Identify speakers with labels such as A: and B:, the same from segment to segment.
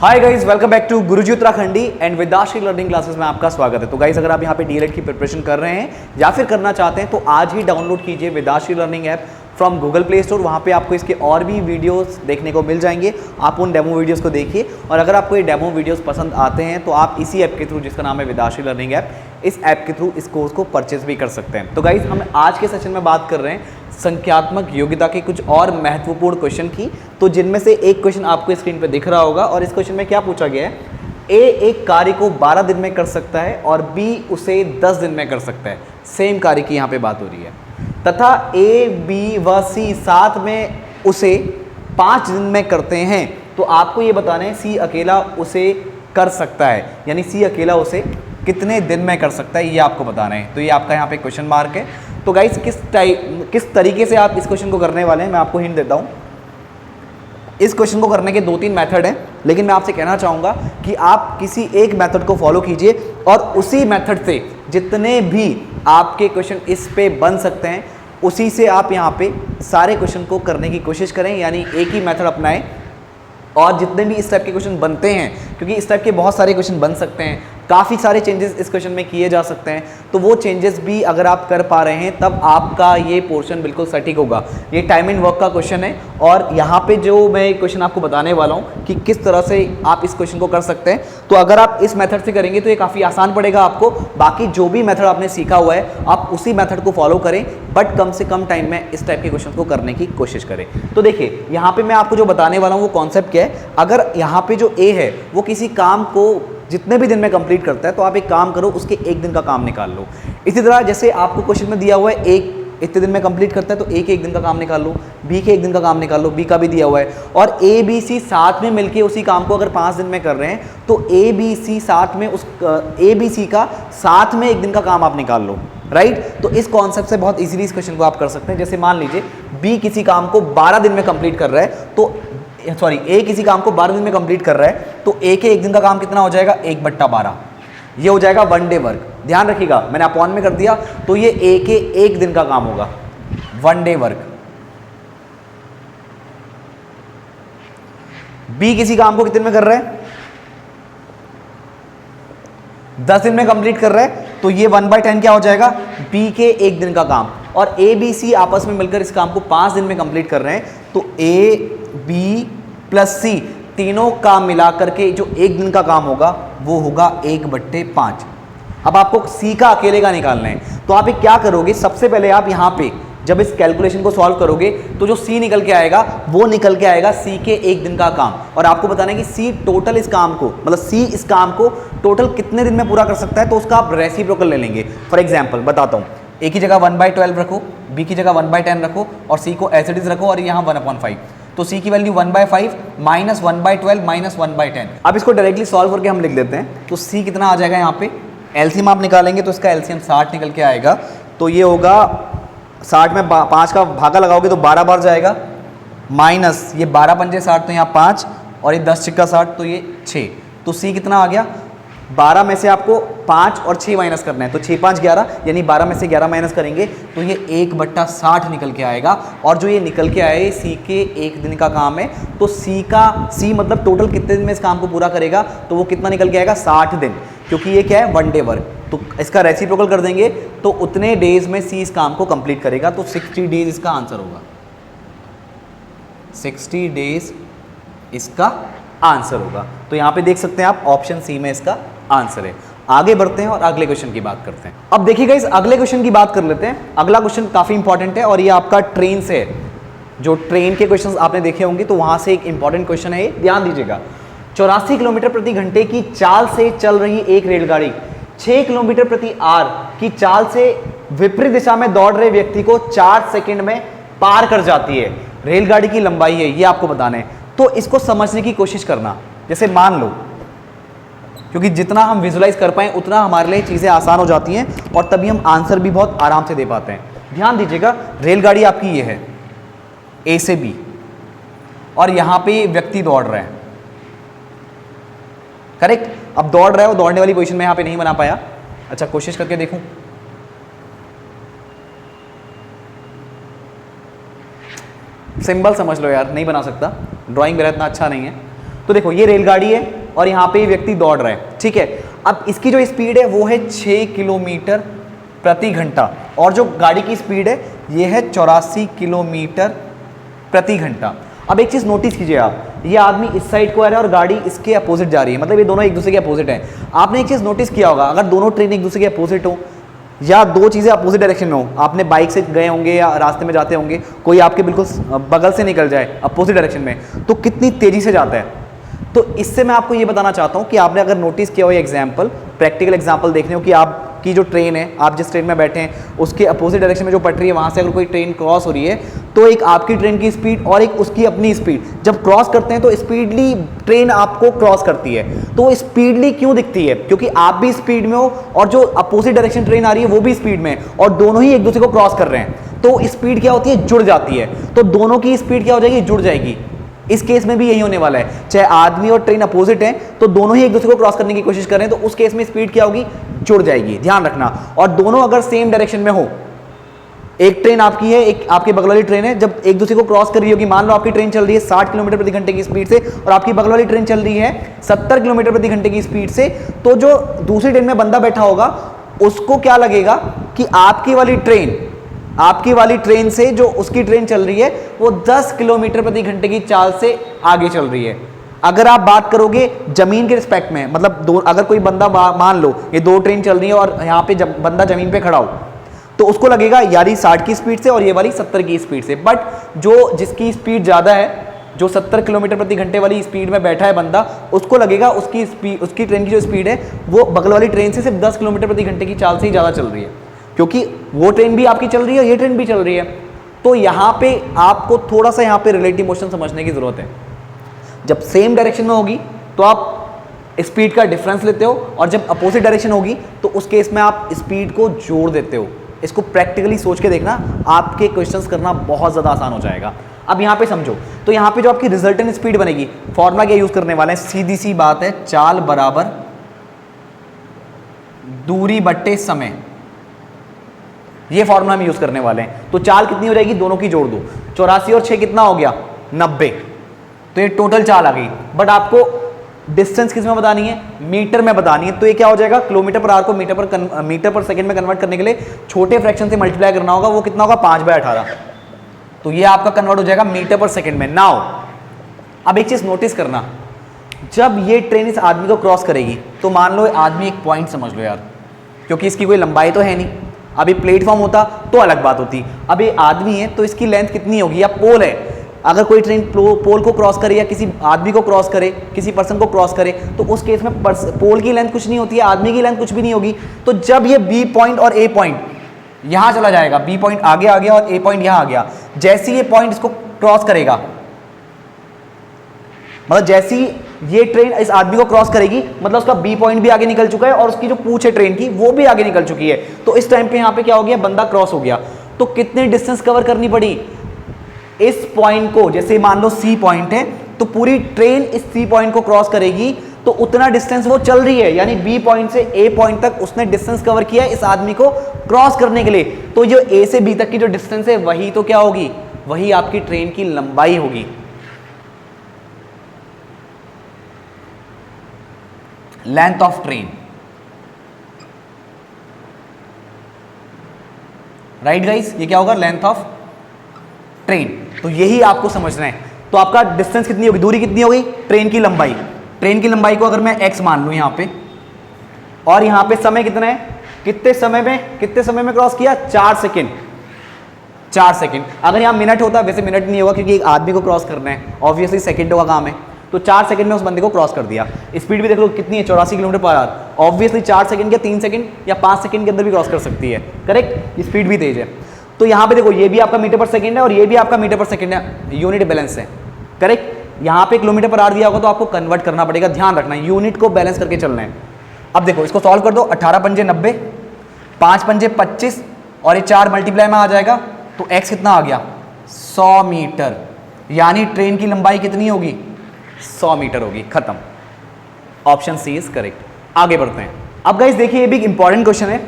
A: Hi guys, welcome back to Guruji Uttarakhandi and Vedashree learning classes में आपका स्वागत है। तो गाइस, अगर आप यहाँ पे डीएलएड की प्रिपरेशन कर रहे हैं या फिर करना चाहते हैं तो आज ही डाउनलोड कीजिए Vedashree learning app from Google Play Store. वहाँ पे आपको इसके और भी वीडियोस देखने को मिल जाएंगे। आप उन डेमो वीडियोस को देखिए और अगर आपको ये डेमो वीडियोस पसंद आते हैं तो आप इसी ऐप के थ्रू, जिसका नाम है वेदाश्री लर्निंग ऐप, इस ऐप के थ्रू इस कोर्स को परचेज भी कर सकते हैं। तो गाइस, हम आज के सेशन में बात कर रहे हैं संख्यात्मक योग्यता के कुछ और महत्वपूर्ण क्वेश्चन की। तो जिनमें से एक क्वेश्चन आपको स्क्रीन पे दिख रहा होगा और इस क्वेश्चन में क्या पूछा गया है, ए एक कार्य को 12 दिन में कर सकता है और बी उसे 10 दिन में कर सकता है। सेम कार्य की यहाँ पे बात हो रही है। तथा ए बी व सी साथ में उसे 5 दिन में करते हैं। तो आपको ये बताना है सी अकेला उसे कर सकता है, यानी सी अकेला उसे कितने दिन में कर सकता है, ये आपको बताना है। तो ये आपका यहाँ पे क्वेश्चन मार्क है। तो गाइस, किस तरीके से आप इस क्वेश्चन को करने वाले हैं, मैं आपको हिंट देता हूँ। इस क्वेश्चन को करने के 2-3 मेथड हैं, लेकिन मैं आपसे कहना चाहूँगा कि आप किसी एक मेथड को फॉलो कीजिए और उसी मेथड से जितने भी आपके क्वेश्चन इस पे बन सकते हैं, उसी से आप यहाँ पे सारे क्वेश्चन को करने की कोशिश करें, यानी एक ही मेथड अपनाएं। और जितने भी इस टाइप के क्वेश्चन बनते हैं, क्योंकि इस टाइप के बहुत सारे क्वेश्चन बन सकते हैं, काफ़ी सारे चेंजेस इस क्वेश्चन में किए जा सकते हैं, तो वो चेंजेस भी अगर आप कर पा रहे हैं तब आपका ये पोर्शन बिल्कुल सटीक होगा। ये टाइम एंड वर्क का क्वेश्चन है और यहाँ पे जो मैं क्वेश्चन आपको बताने वाला हूँ कि किस तरह से आप इस क्वेश्चन को कर सकते हैं, तो अगर आप इस मेथड से करेंगे तो ये काफ़ी आसान पड़ेगा आपको। बाकी जो भी मेथड आपने सीखा हुआ है आप उसी मेथड को फॉलो करें, बट कम से कम टाइम में इस टाइप के क्वेश्चन को करने की कोशिश करें। तो देखिए, यहाँ पे मैं आपको जो बताने वाला हूँ वो कॉन्सेप्ट क्या है। अगर यहाँ पे जो ए है वो किसी काम को जितने भी दिन में कंप्लीट करता है, तो आप एक काम करो, उसके एक दिन का काम निकाल लो। इसी तरह जैसे आपको क्वेश्चन में दिया हुआ है एक इतने दिन में कंप्लीट करता है, तो ए के एक दिन का काम निकाल लो, बी के एक दिन का काम निकाल लो, बी का भी दिया हुआ है। और ए बी सी साथ में मिलके उसी काम को अगर 5 दिन में कर रहे हैं, तो ए बी सी साथ में ए बी सी का साथ में एक दिन का काम आप निकाल लो, राइट। तो इस कॉन्सेप्ट से बहुत इजीली इस क्वेश्चन को आप कर सकते हैं। जैसे मान लीजिए बी किसी काम को 12 दिन में कंप्लीट कर रहा है, तो ए किसी काम को 12 दिन में कंप्लीट कर रहा है, तो ए के एक दिन का काम कितना हो जाएगा, 1/12। ये हो जाएगा 1 डे वर्क। ध्यान रखिएगा, मैंने अपॉन में कर दिया तो ये ए के एक दिन का काम होगा, 1 डे वर्क। बी किसी काम को कितने में कर रहा है, 10 दिन में कंप्लीट कर रहा है, तो ये 1/10 क्या हो जाएगा, बी के एक दिन का काम। और ए बी सी आपस में मिलकर इस काम को 5 दिन में कंप्लीट कर रहे हैं, तो ए बी प्लस सी तीनों का मिलाकर के जो एक दिन का काम होगा वो होगा 1/5। अब आपको सी का अकेले का निकालना है, तो आप क्या करोगे, सबसे पहले आप यहाँ पे जब इस कैलकुलेशन को सॉल्व करोगे तो जो सी निकल के आएगा वो निकल के आएगा सी के एक दिन का काम। और आपको बताना है कि सी टोटल इस काम को, मतलब सी इस काम को टोटल कितने दिन में पूरा कर सकता है, तो उसका आप रेसिप्रोकल ले लेंगे। फॉर एग्जाम्पल बताता हूँ, ए की जगह 1/12 रखो, बी की जगह 1/10 रखो और सी को एज इट इज रखो और यहाँ 1/5। तो सी की वैल्यू 1/5 माइनस 1/12 माइनस 1/10। अब इसको डायरेक्टली सॉल्व करके हम लिख देते हैं। तो सी कितना आ जाएगा, यहाँ पे एलसीएम आप निकालेंगे तो इसका एलसीएम 60 निकल के आएगा। तो ये होगा 60 में 5 का भागा लगाओगे तो 12 बार जाएगा, माइनस ये 12 पंजे 60 तो यहाँ 5 और ये 10 छिक्का 60 तो ये 6। तो सी कितना आ गया, 12 में से आपको 5 और 6 माइनस करना है, तो 6 5 11, यानी 12 में से 11 माइनस करेंगे तो ये 1/60 निकल के आएगा। और जो ये निकल के आए सी के एक दिन का काम है, तो सी मतलब टोटल कितने दिन में इस काम को पूरा करेगा, तो वो कितना निकल के आएगा, 60 दिन, क्योंकि ये क्या है, 1 डे वर्क। तो इसका रेसिप्रोकल कर देंगे तो उतने डेज में सी इस काम को कंप्लीट करेगा। तो 60 डेज इसका आंसर होगा, 60 डेज इसका आंसर होगा। तो यहाँ पे देख सकते हैं आप, ऑप्शन सी में इसका आंसर है। आगे बढ़ते हैं और अगले क्वेश्चन की बात करते हैं। अब देखिएगा, इस अगले क्वेश्चन की बात कर लेते हैं। अगला क्वेश्चन काफी इंपॉर्टेंट है और ये आपका ट्रेन से है। जो ट्रेन के क्वेश्चंस आपने देखे होंगे तो वहां से एक इंपॉर्टेंट क्वेश्चन है, ध्यान दीजिएगा। 84 किलोमीटर प्रति घंटे की चाल से चल रही एक रेलगाड़ी 6 किलोमीटर प्रति आवर की चाल से विपरीत दिशा में दौड़ रहे व्यक्ति को 4 सेकंड में पार कर जाती है। रेलगाड़ी की लंबाई है, ये आपको बताना है। तो इसको समझने की कोशिश करना। जैसे मान लो, क्योंकि जितना हम विजुलाइज कर पाएं उतना हमारे लिए चीज़ें आसान हो जाती हैं और तभी हम आंसर भी बहुत आराम से दे पाते हैं। ध्यान दीजिएगा, रेलगाड़ी आपकी ये है, ए से बी, और यहां पे व्यक्ति दौड़ रहा है, करेक्ट। अब दौड़ रहा है, वो दौड़ने वाली पोजीशन में यहां पे नहीं बना पाया। अच्छा, कोशिश करके देखूं, सिंबल समझ लो यार, नहीं बना सकता, ड्राइंग मेरा इतना अच्छा नहीं है। तो देखो ये रेलगाड़ी है और यहाँ पे ये व्यक्ति दौड़ रहा है, ठीक है। अब इसकी जो स्पीड है वो है 6 किलोमीटर प्रति घंटा और जो गाड़ी की स्पीड है ये है 84 किलोमीटर प्रति घंटा। अब एक चीज नोटिस कीजिए आप, ये आदमी इस साइड को आ रहा है और गाड़ी इसके अपोजिट जा रही है, मतलब ये दोनों एक दूसरे के अपोजिट हैं। आपने एक चीज नोटिस किया होगा, अगर दोनों ट्रेन एक दूसरे के अपोजिट हो या दो चीजें अपोजिट डायरेक्शन में हो, आपने बाइक से गए होंगे या रास्ते में जाते होंगे, कोई आपके बिल्कुल बगल से निकल जाए अपोजिट डायरेक्शन में, तो कितनी तेजी से जाता है। तो इससे मैं आपको ये बताना चाहता हूँ कि आपने अगर नोटिस किया हो, ये एग्जाम्पल प्रैक्टिकल एग्जाम्पल देखने हो कि आपकी जो ट्रेन है, आप जिस ट्रेन में बैठे हैं उसके अपोजिट डायरेक्शन में जो पटरी है वहाँ से अगर कोई ट्रेन क्रॉस हो रही है तो एक आपकी ट्रेन की स्पीड और एक उसकी अपनी स्पीड जब क्रॉस करते हैं तो स्पीडली ट्रेन आपको क्रॉस करती है। तो स्पीडली क्यों दिखती है? क्योंकि आप भी स्पीड में हो और जो अपोजिट डायरेक्शन ट्रेन आ रही है वो भी स्पीड में है और दोनों ही एक दूसरे को क्रॉस कर रहे हैं। तो स्पीड क्या होती है? जुड़ जाती है। तो दोनों की स्पीड क्या हो जाएगी? जुड़ जाएगी। इस केस में भी यही होने वाला है, चाहे आदमी और ट्रेन अपोजिट है तो दोनों ही एक दूसरे को क्रॉस करने की कोशिश कर रहे हैं, तो उस केस में स्पीड क्या होगी? जुड़ जाएगी, ध्यान रखना। और दोनों अगर सेम डायरेक्शन में हो, एक ट्रेन आपकी है, एक आपके बगल वाली ट्रेन है, जब एक दूसरे को क्रॉस कर रही होगी, मान लो आपकी ट्रेन चल रही है 60 किलोमीटर प्रति घंटे की स्पीड से और आपकी बगल वाली ट्रेन चल रही है 70 किलोमीटर प्रति घंटे की स्पीड से, तो जो दूसरी ट्रेन में बंदा बैठा होगा उसको क्या लगेगा कि आपकी वाली ट्रेन से जो उसकी ट्रेन चल रही है वो 10 किलोमीटर प्रति घंटे की चाल से आगे चल रही है। अगर आप बात करोगे जमीन के रिस्पेक्ट में, मतलब अगर कोई बंदा मान लो ये दो ट्रेन चल रही है और यहाँ पे बंदा जमीन पे खड़ा हो तो उसको लगेगा यारी 60 की स्पीड से और ये वाली 70 की स्पीड से। बट जिसकी स्पीड ज़्यादा है, जो 70 किलोमीटर प्रति घंटे वाली स्पीड में बैठा है बंदा, उसको लगेगा उसकी ट्रेन की जो स्पीड है वो बगल वाली ट्रेन से सिर्फ 10 किलोमीटर प्रति घंटे की चाल से ही ज़्यादा चल रही है, क्योंकि वो ट्रेन भी आपकी चल रही है और ये ट्रेन भी चल रही है। तो यहाँ पे आपको थोड़ा सा यहाँ पे रिलेटिव मोशन समझने की जरूरत है। जब सेम डायरेक्शन में होगी तो आप स्पीड का डिफरेंस लेते हो और जब अपोजिट डायरेक्शन होगी तो उस केस में आप स्पीड को जोड़ देते हो। इसको प्रैक्टिकली सोच के देखना, आपके क्वेश्चंस करना बहुत ज़्यादा आसान हो जाएगा। अब यहाँ पे समझो, तो यहाँ पे जो आपकी रिजल्टेंट स्पीड बनेगी, फॉर्मूला क्या यूज करने वाले हैं? सीधी सी बात है, चाल बराबर दूरी बट्टे समय, ये फॉर्मूला हम यूज करने वाले हैं। तो चाल कितनी हो जाएगी? दोनों की जोड़ दो, 84 और 6 कितना हो गया? 90। तो ये टोटल चाल आ गई। बट आपको डिस्टेंस किस में बतानी है? मीटर में बतानी है। तो ये क्या हो जाएगा? किलोमीटर पर आवर को मीटर पर सेकंड में कन्वर्ट करने के लिए छोटे फ्रैक्शन से मल्टीप्लाई करना होगा। वो कितना होगा? 5/18। तो ये आपका कन्वर्ट हो जाएगा मीटर पर सेकंड में। नाउ अब एक चीज नोटिस करना, जब ये ट्रेन इस आदमी को क्रॉस करेगी तो मान लो आदमी, एक पॉइंट समझ लो यार, क्योंकि इसकी कोई लंबाई तो है नहीं। अभी प्लेटफॉर्म होता तो अलग बात होती। अब ये आदमी है तो इसकी लेंथ कितनी होगी? या पोल है, अगर कोई ट्रेन पोल को क्रॉस करे या किसी आदमी को क्रॉस करे, किसी पर्सन को क्रॉस करे, तो उस केस में पोल की लेंथ कुछ नहीं होती है, आदमी की लेंथ कुछ भी नहीं होगी। तो जब ये बी पॉइंट और ए पॉइंट यहां चला जाएगा, बी पॉइंट आगे आ गया और ए पॉइंट यहां आ गया, जैसे ये पॉइंट इसको क्रॉस करेगा, मतलब जैसी ये ट्रेन इस आदमी को क्रॉस करेगी, मतलब उसका बी पॉइंट भी आगे निकल चुका है और उसकी जो पूंछ है ट्रेन की वो भी आगे निकल चुकी है। तो इस टाइम पे यहाँ पे क्या हो गया? बंदा क्रॉस हो गया। तो कितनी डिस्टेंस कवर करनी पड़ी? इस पॉइंट को, जैसे मान लो सी पॉइंट है, तो पूरी ट्रेन इस सी पॉइंट को क्रॉस करेगी तो उतना डिस्टेंस वो चल रही है, यानी बी पॉइंट से ए पॉइंट तक उसने डिस्टेंस कवर किया है इस आदमी को क्रॉस करने के लिए। तो जो ए से बी तक की जो डिस्टेंस है वही तो क्या होगी? वही आपकी ट्रेन की लंबाई होगी। Length of train, right guys? ये क्या होगा? Length of train. तो यही आपको समझना है। तो आपका डिस्टेंस कितनी होगी? दूरी कितनी होगी? ट्रेन की लंबाई। ट्रेन की लंबाई को अगर मैं x मान लूं यहां पे, और यहां पे समय कितना है? कितने समय में क्रॉस किया? 4 सेकेंड। 4 सेकेंड। अगर यहां मिनट होता, वैसे मिनट नहीं होगा क्योंकि एक आदमी को क्रॉस करना है, ऑब्वियसली सेकेंडों का काम है। तो 4 सेकंड में उस बंदे को क्रॉस कर दिया। स्पीड भी देख लो कितनी है, 84 kilometre per hour. Obviously 4 second या 3 सेकंड या 5 सेकंड के अंदर भी क्रॉस कर सकती है, करेक्ट? स्पीड भी तेज है। तो यहाँ पे देखो, ये भी आपका मीटर पर सेकंड है और ये भी आपका मीटर पर सेकंड है, यूनिट बैलेंस है, करेक्ट? यहाँ पे किलोमीटर पर आवर दिया होगा तो आपको कन्वर्ट करना पड़ेगा, ध्यान रखना, यूनिट को बैलेंस करके चलना है। अब देखो इसको सॉल्व कर दो, 18 पंजे 90, 5 पंजे 25 और ये 4 मल्टीप्लाई में आ जाएगा तो x कितना आ गया? 100 मीटर। यानी ट्रेन की लंबाई कितनी होगी? 100 मीटर होगी। खत्म। Option C is correct. आगे बढ़ते हैं। अब गाइस देखिए, ये भी इंपॉर्टेंट क्वेश्चन है।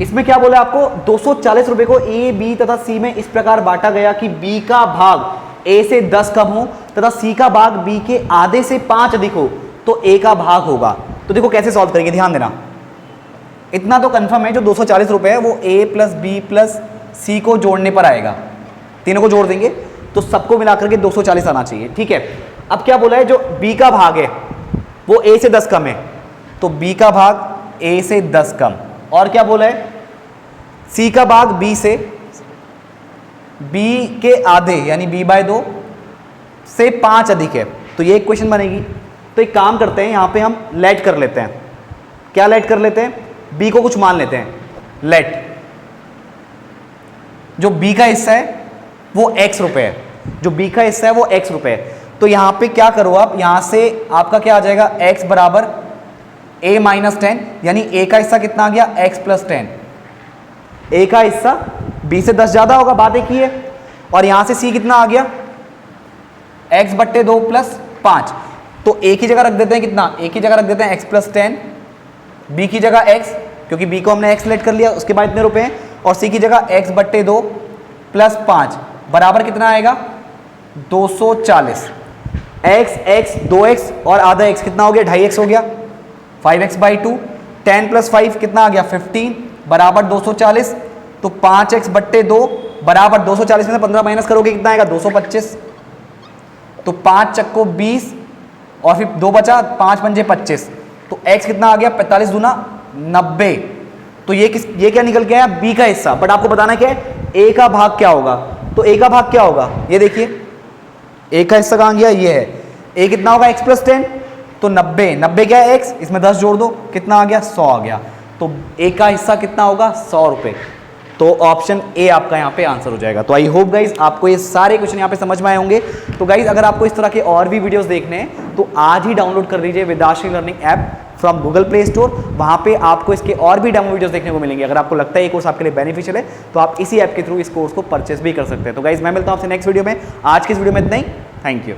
A: इसमें क्या बोला आपको? 240 रुपए को ए, बी तथा सी में इस प्रकार बांटा गया कि बी का भाग ए से 10 कम हो तथा सी का भाग बी के आधे से 5 अधिक हो तो ए का भाग होगा। तो देखो कैसे सॉल्व करेंगे, ध्यान देना। इतना तो कंफर्म है जो 240 रुपए है वो ए प्लस बी प्लस सी को जोड़ने पर आएगा। तीनों को जोड़ देंगे तो सबको मिलाकर के 240 आना चाहिए, ठीक है। अब क्या बोला है, जो बी का भाग है वो ए से 10 कम है, तो बी का भाग ए से 10 कम। और क्या बोला है, सी का भाग बी से, बी के आधे यानी b/2 से 5 अधिक है, तो ये इक्वेशन बनेगी। तो एक काम करते हैं, यहां पे हम लेट कर लेते हैं। क्या लेट कर लेते हैं, बी को कुछ मान लेते हैं। लेट जो बी का हिस्सा है वो x रुपए है, जो बी का हिस्सा है वो x रुपए है। तो यहां पे क्या करो आप, यहां से आपका क्या आ जाएगा, x बराबर a माइनस 10, यानी a का हिस्सा कितना आ गया, x प्लस 10। a का हिस्सा b से 10 ज्यादा होगा, बात एक ही है। और यहां से c कितना आ गया, x/2 प्लस 5। तो a की जगह रख देते हैं कितना, a की जगह रख देते हैं x प्लस 10, b की जगह x, क्योंकि b को हमने x लेट कर लिया, उसके बाद इतने रुपए हैं। और c की जगह x/2 प्लस 5 बराबर कितना आएगा, 240। x 2x और आधा x कितना हो गया, 2.5x हो गया, 5x/2। 10 प्लस 5 कितना आ गया, 15 बराबर 240। तो 5x/2 बराबर 240 में से 15 माइनस करोगे कितना आएगा, 225। तो 5 चक्को 20 और फिर 2 बचा, 5 पंजे 25। तो x कितना आ गया, 45 दूना 90। तो ये क्या निकल के आया, b का हिस्सा। बट आपको बताना क्या है, a का भाग क्या होगा। तो a का भाग क्या होगा, ये देखिए a का हिस्सा कहां गया, ये है। a कितना होगा, x प्लस 10, तो 90 क्या है x, इसमें 10 जोड़ दो, कितना आ गया, 100 आ गया। तो a का हिस्सा कितना होगा, 100 रुपए। तो ऑप्शन ए आपका यहाँ पे आंसर हो जाएगा। तो आई होप गाइज आपको ये सारे क्वेश्चन यहाँ पे समझ में आए होंगे। तो गाइज अगर आपको इस तरह के और भी वीडियोस देखने हैं तो आज ही डाउनलोड कर लीजिए Vedashree learning app from Google Play Store. वहाँ पे आपको इसके और भी डेमो वीडियोस देखने को मिलेंगे। अगर आपको लगता है ये कोर्स आपके लिए बेनिफिशियल है तो आप इसी ऐप के थ्रू इस कोर्स को परचेस भी कर सकते हैं। तो गाइज मैं मिलता हूँ आपसे नेक्स्ट वीडियो में। आज की इस वीडियो में इतना ही, थैंक यू।